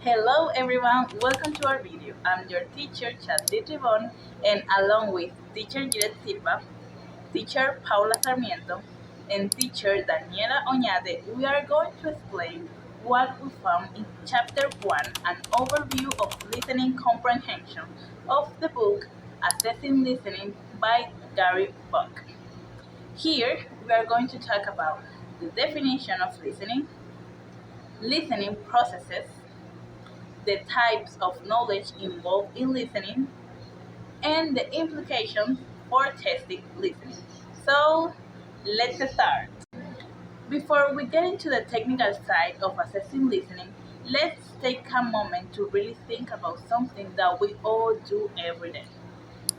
Hello everyone, welcome to our video. I'm your teacher Charlith Ribón and along with teacher Jhyreth Silva, teacher Paula Sarmiento, and teacher Daniela Oñate, we are going to explain what we found in chapter 1, an overview of listening comprehension of the book Assessing Listening by Gary Buck. Here we are going to talk about the definition of listening processes, the types of knowledge involved in listening, and the implications for testing listening. So, let's start. Before we get into the technical side of assessing listening, let's take a moment to really think about something that we all do every day.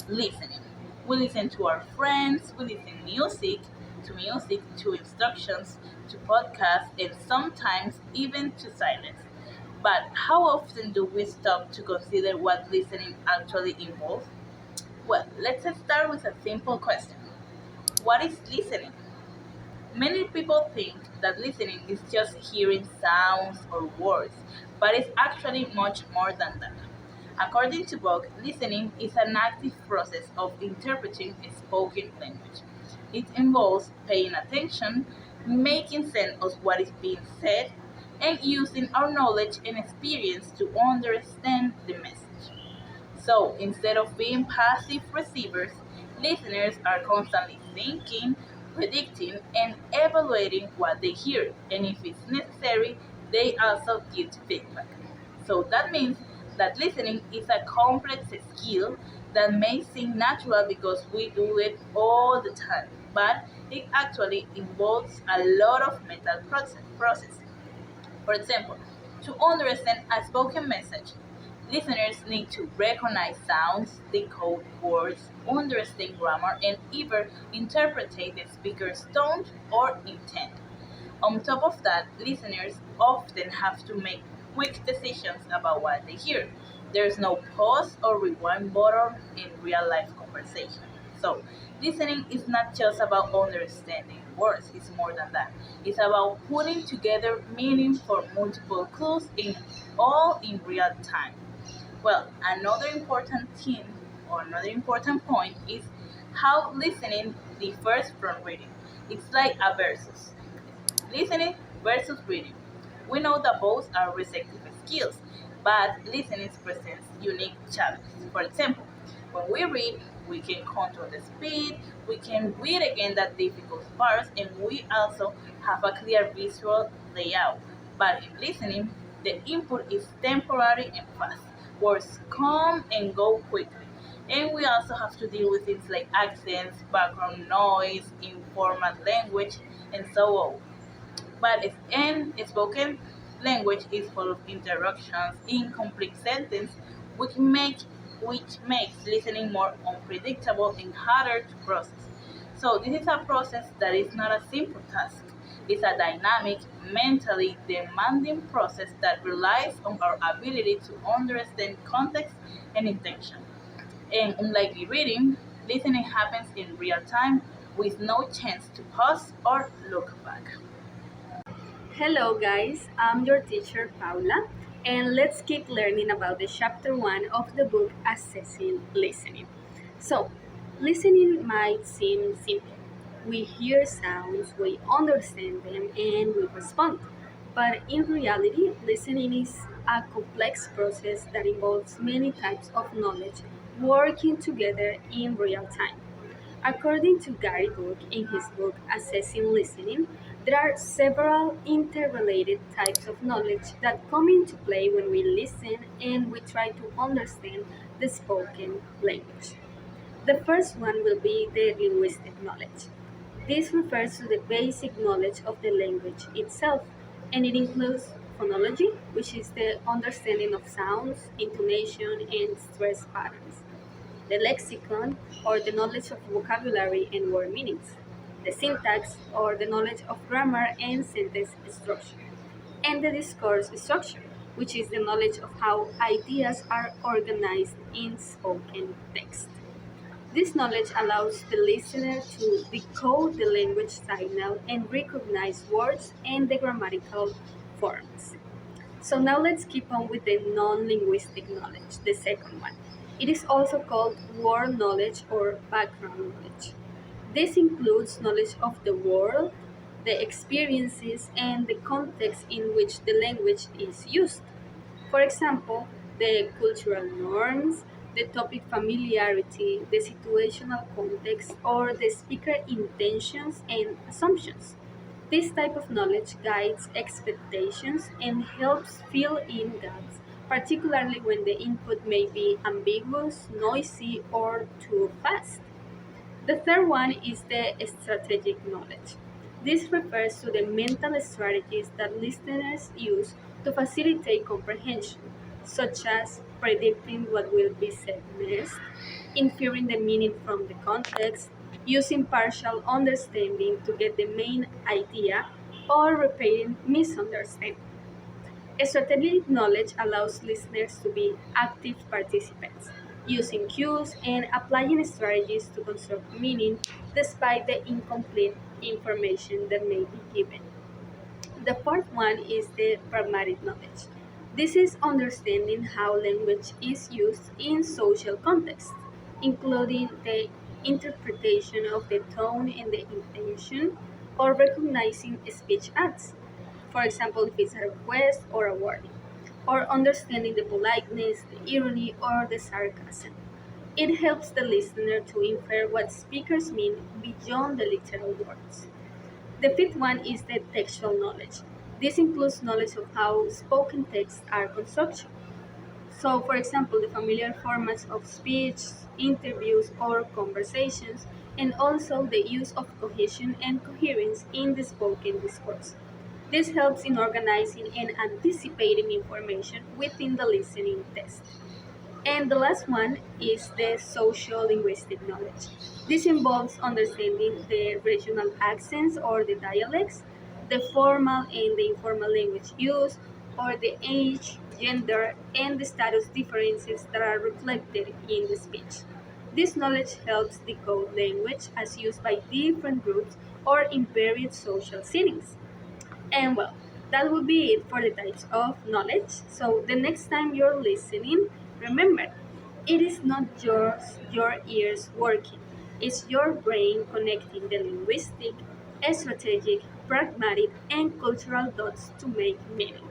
Listening. We listen to our friends, we listen music, to instructions, to podcasts, and sometimes even to silence. But how often do we stop to consider what listening actually involves? Well, let's start with a simple question. What is listening? Many people think that listening is just hearing sounds or words, but it's actually much more than that. According to Buck, listening is an active process of interpreting a spoken language. It involves paying attention, making sense of what is being said, and using our knowledge and experience to understand the message. So instead of being passive receivers, listeners are constantly thinking, predicting, and evaluating what they hear, and if it's necessary, they also give feedback. So that means that listening is a complex skill that may seem natural because we do it all the time, but it actually involves a lot of mental processing. For example, to understand a spoken message, listeners need to recognize sounds, decode words, understand grammar, and even interpret the speaker's tone or intent. On top of that, listeners often have to make quick decisions about what they hear. There's no pause or rewind button in real life conversation. So, listening is not just about understanding words, it's more than that. It's about putting together meaning for multiple clues in real time. Well, another important point is how listening differs from reading. It's like a versus. Listening versus reading. We know that both are receptive skills, but listening presents unique challenges. For example, when we read, we can control the speed, we can read again the difficult parts, and we also have a clear visual layout. But in listening, the input is temporary and fast. Words come and go quickly. And we also have to deal with things like accents, background noise, informal language, and so on. But in spoken language is full of interruptions, incomplete sentences, which makes listening more unpredictable and harder to process. So this is a process that is not a simple task. It's a dynamic, mentally demanding process that relies on our ability to understand context and intention. And unlike reading, listening happens in real time with no chance to pause or look back. Hello, guys. I'm your teacher, Paula, and let's keep learning about the chapter 1 of the book Assessing Listening. So, listening might seem simple. We hear sounds, we understand them, and we respond. But in reality, listening is a complex process that involves many types of knowledge working together in real time. According to Gary Book in his book Assessing Listening, there are several interrelated types of knowledge that come into play when we listen and we try to understand the spoken language. The first one will be the linguistic knowledge. This refers to the basic knowledge of the language itself, and it includes phonology, which is the understanding of sounds, intonation, and stress patterns, the lexicon, or the knowledge of vocabulary and word meanings, the syntax, or the knowledge of grammar and sentence structure, and the discourse structure, which is the knowledge of how ideas are organized in spoken text. This knowledge allows the listener to decode the language signal and recognize words and the grammatical forms. So now let's keep on with the non-linguistic knowledge, the second one. It is also called world knowledge or background knowledge. This includes knowledge of the world, the experiences, and the context in which the language is used. For example, the cultural norms, the topic familiarity, the situational context, or the speaker intentions and assumptions. This type of knowledge guides expectations and helps fill in gaps, particularly when the input may be ambiguous, noisy, or too fast. The third one is the strategic knowledge. This refers to the mental strategies that listeners use to facilitate comprehension, such as predicting what will be said next, inferring the meaning from the context, using partial understanding to get the main idea, or repairing misunderstanding. Strategic knowledge allows listeners to be active participants, using cues and applying strategies to conserve meaning despite the incomplete information that may be given. The fourth one is the pragmatic knowledge. This is understanding how language is used in social contexts, including the interpretation of the tone and the intention, or recognizing speech acts. For example, if it's a request or a warning, or understanding the politeness, the irony, or the sarcasm. It helps the listener to infer what speakers mean beyond the literal words. The fifth one is the textual knowledge. This includes knowledge of how spoken texts are constructed. So, for example, the familiar formats of speech, interviews, or conversations, and also the use of cohesion and coherence in the spoken discourse. This helps in organizing and anticipating information within the listening test. And the last one is the social linguistic knowledge. This involves understanding the regional accents or the dialects, the formal and the informal language use, or the age, gender, and the status differences that are reflected in the speech. This knowledge helps decode language as used by different groups or in various social settings. And well, that would be it for the types of knowledge. So the next time you're listening, remember, it is not just your ears working, it's your brain connecting the linguistic, strategic, pragmatic, and cultural dots to make meaning.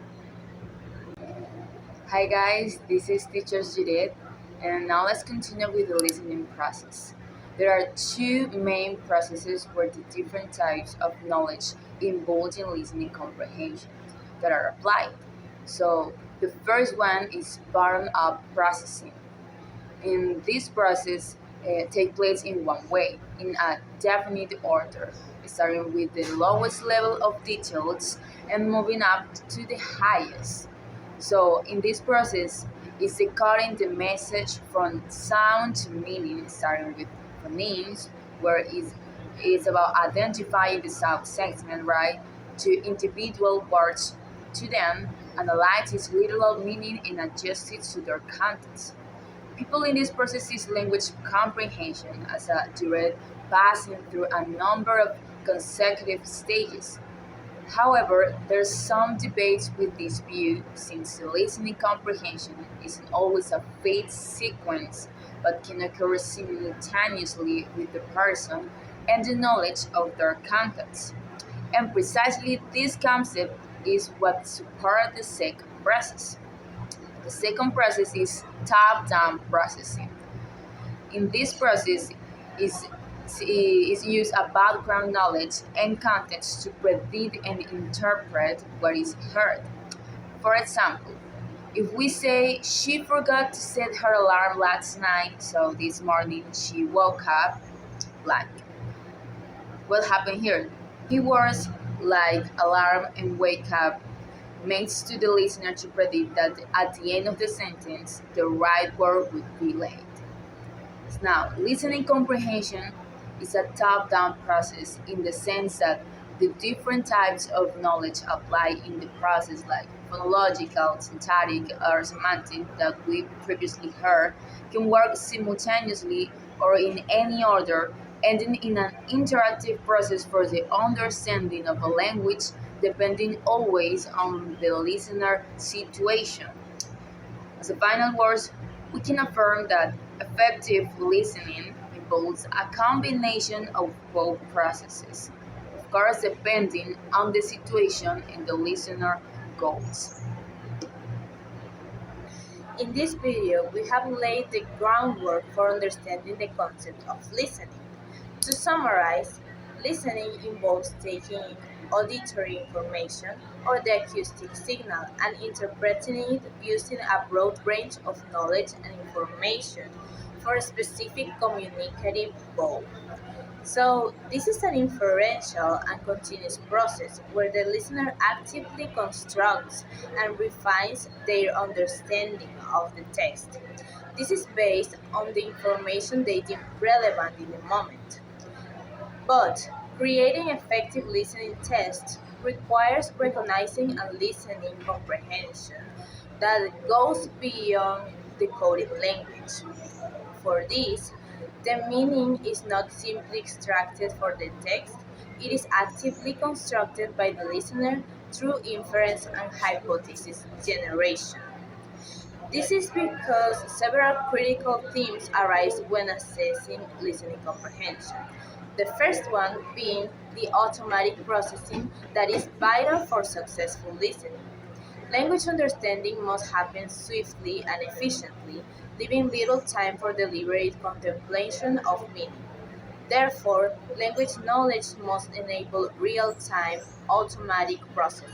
Hi guys, this is teacher Jhyreth, and now let's continue with the listening process. There are two main processes for the different types of knowledge involved in listening comprehension that are applied. So the first one is bottom-up processing. In this process, take place in one way, in a definite order, starting with the lowest level of details and moving up to the highest. So in this process, is decoding the message from sound to meaning, starting with phonemes, where it's about identifying the sound segment, right, to individual words, to then analyze its literal meaning and adjust it to their context. People in this process use language comprehension as a direct passing through a number of consecutive stages. However, there's some debate with this view since the listening comprehension isn't always a phase sequence but can occur simultaneously with the person and the knowledge of their context. And precisely this concept is what supports the second process. The second process is top-down processing. In this process is use a background knowledge and context to predict and interpret what is heard. For example, if we say she forgot to set her alarm last night, so this morning she woke up blank. What happened here? Keywords like alarm and wake up makes to the listener to predict that at the end of the sentence the right word would be late. Now, listening comprehension is a top-down process in the sense that the different types of knowledge apply in the process like phonological, syntactic, or semantic that we previously heard can work simultaneously or in any order, ending in an interactive process for the understanding of a language depending always on the listener situation. As a final words, we can affirm that effective listening involves a combination of both processes, of course, depending on the situation and the listener goals. In this video, we have laid the groundwork for understanding the concept of listening. To summarize, listening involves taking auditory information or the acoustic signal and interpreting it using a broad range of knowledge and information for a specific communicative goal. So, this is an inferential and continuous process where the listener actively constructs and refines their understanding of the text. This is based on the information they deem relevant in the moment. But creating effective listening tests requires recognizing and listening comprehension that goes beyond decoding language. For this, the meaning is not simply extracted from the text, it is actively constructed by the listener through inference and hypothesis generation. This is because several critical themes arise when assessing listening comprehension. The first one being the automatic processing that is vital for successful listening. Language understanding must happen swiftly and efficiently, leaving little time for deliberate contemplation of meaning. Therefore, language knowledge must enable real-time automatic processing.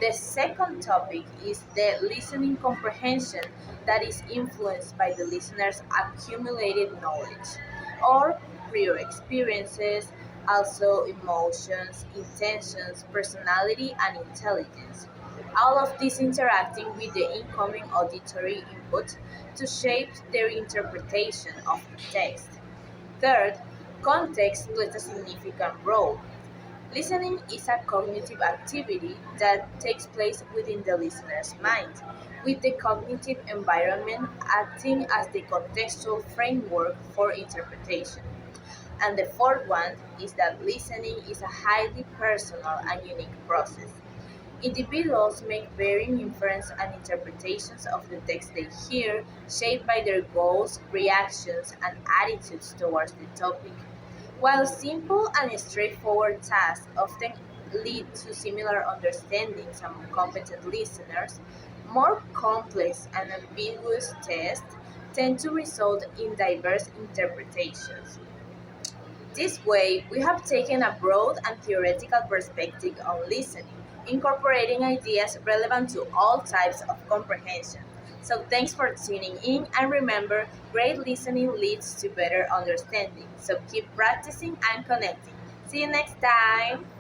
The second topic is the listening comprehension that is influenced by the listener's accumulated knowledge or prior experiences, also emotions, intentions, personality, and intelligence. All of this interacting with the incoming auditory input to shape their interpretation of the text. Third, context plays a significant role. Listening is a cognitive activity that takes place within the listener's mind, with the cognitive environment acting as the contextual framework for interpretation. And the fourth one is that listening is a highly personal and unique process. Individuals make varying inferences and interpretations of the text they hear, shaped by their goals, reactions, and attitudes towards the topic. While simple and straightforward tasks often lead to similar understandings among competent listeners, more complex and ambiguous tests tend to result in diverse interpretations. This way, we have taken a broad and theoretical perspective on listening, incorporating ideas relevant to all types of comprehension. So, thanks for tuning in, and remember, great listening leads to better understanding. So, keep practicing and connecting. See you next time!